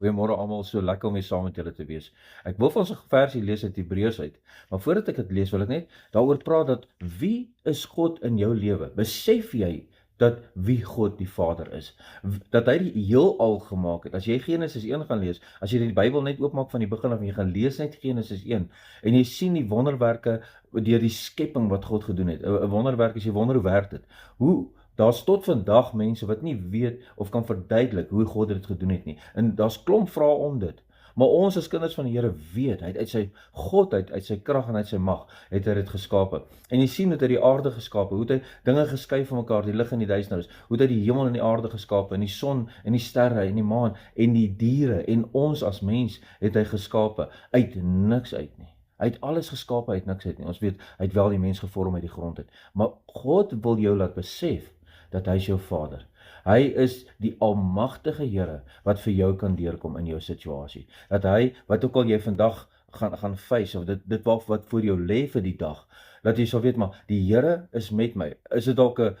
Goeiemôre almal, so lekker om weer saam met julle te wees. Ek wil vir ons 'n versie lees uit Hebreërs uit. Maar voordat ek dit lees, wil ek net daaroor praat dat wie is God in jou lewe? Besef jy dat wie God die Vader is? Dat hy die heelal gemaak het. As jy Genesis 1 gaan lees, as jy die Bybel net oopmaak van die begin af en jy gaan lees net Genesis 1 en jy sien die wonderwerke deur die skepping wat God gedoen het. 'n Wonderwerk as jy wonder hoe werk dit. Daar's tot vandag mense wat nie weet of kan verduidelik hoe God dit gedoen het nie. En daar's klomp vrae om dit. Maar ons as kinders van die Here weet, hy het uit sy godheid, uit sy krag en uit sy mag, het hy dit geskape. En jy sien hoe hy die aarde geskape, hoe hy dinge geskei van mekaar, die lig en die duisternis, hoe hy die hemel en die aarde geskape, en die son en die sterre en die maan en die diere en ons as mens het hy geskape uit niks uit nie. Hy het alles geskape uit niks uit nie. Ons weet, hy het wel die mens gevorm uit die grond uit. Maar God wil jou laat besef dat hy is jou Vader. Hy is die almagtige Here wat vir jou kan deurkom in jou situasie. Dat hy, wat ook al jy vandag gaan face, of dit wat voor jou lê vir die dag, dat jy sal weet, maar die Here is met my. Is dit dalk 'n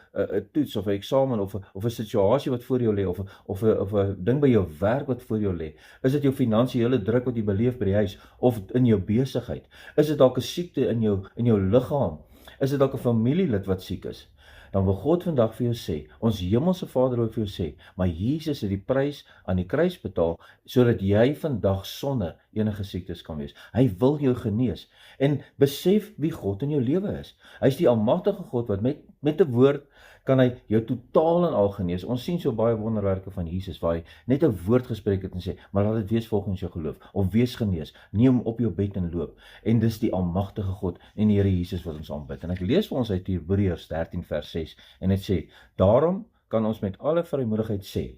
toets of 'n eksamen of 'n situasie wat voor jou lê, of 'n ding by jou werk wat voor jou lê? Is dit jou finansiële druk wat jy beleef by die huis of in jou besigheid? Is dit dalk 'n siekte in jou liggaam? Is dit dalk 'n familielid wat siek is? Dan wil God vandag vir jou sê, ons hemelse Vader wil vir jou sê, maar Jesus het die prys aan die kruis betaal, sodat jy vandag sonder enige siektes kan wees. Hy wil jou genees. En besef wie God in jou lewe is. Hy is die almagtige God wat met 'n woord kan hy jou totaal en al genees. Ons sien so baie wonderwerke van Jesus waar hy net 'n woord gespreek het en sê, maar laat dit wees volgens jou geloof, of wees genees, neem op jou bed en loop. En dis die almagtige God en die Here Jesus wat ons aanbid. En ek lees vir ons uit Hebreërs 13 vers 6 en dit sê, daarom kan ons met alle vrymoedigheid sê,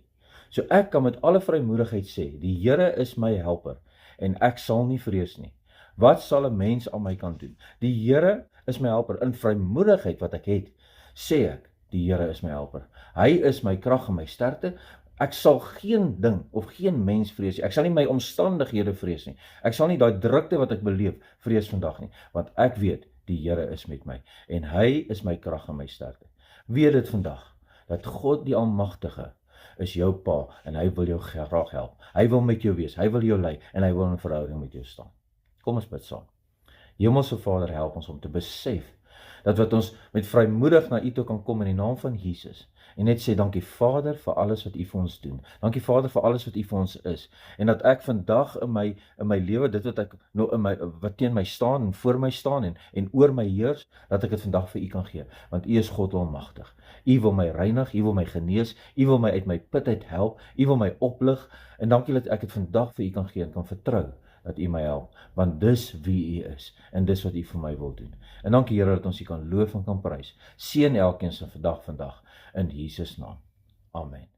so ek kan met alle vrymoedigheid sê, die Here is my helper en ek sal nie vrees nie. Wat sal 'n mens aan my kan doen? Die Here is my helper. In vrymoedigheid wat ek het, sê ek, die Here is my helper. Hy is my krag en my sterkte. Ek sal geen ding of geen mens vrees nie. Ek sal nie my omstandighede vrees nie. Ek sal nie daai drukte wat ek beleef vrees vandag nie, want ek weet die Here is met my en hy is my krag en my sterkte. Weet dit vandag dat God die Almagtige is jou pa en hy wil jou graag help. Hy wil met jou wees, hy wil jou lei en hy wil in verhouding met jou staan. Kom ons bid saam. Hemelse Vader, help ons om te besef dat wat ons met vrymoedig na U toe kan kom in die naam van Jesus en net sê dankie Vader vir alles wat U vir ons doen. Dankie Vader vir alles wat U vir ons is en dat ek vandag in my lewe dit wat ek nou wat teen my staan en voor my staan en oor my heers, dat ek dit vandag vir U kan gee, want U is God almagtig. U wil my reinig, U wil my genees, U wil my uit my put uit help, U wil my oplig en dankie dat ek dit vandag vir U kan gee en kan vertrou dat U my help, want dis wie U is en dis wat U vir my wil doen. En dankie Here dat ons U kan loof en kan prys. Seën elkeen se vandag in Jesus naam. Amen.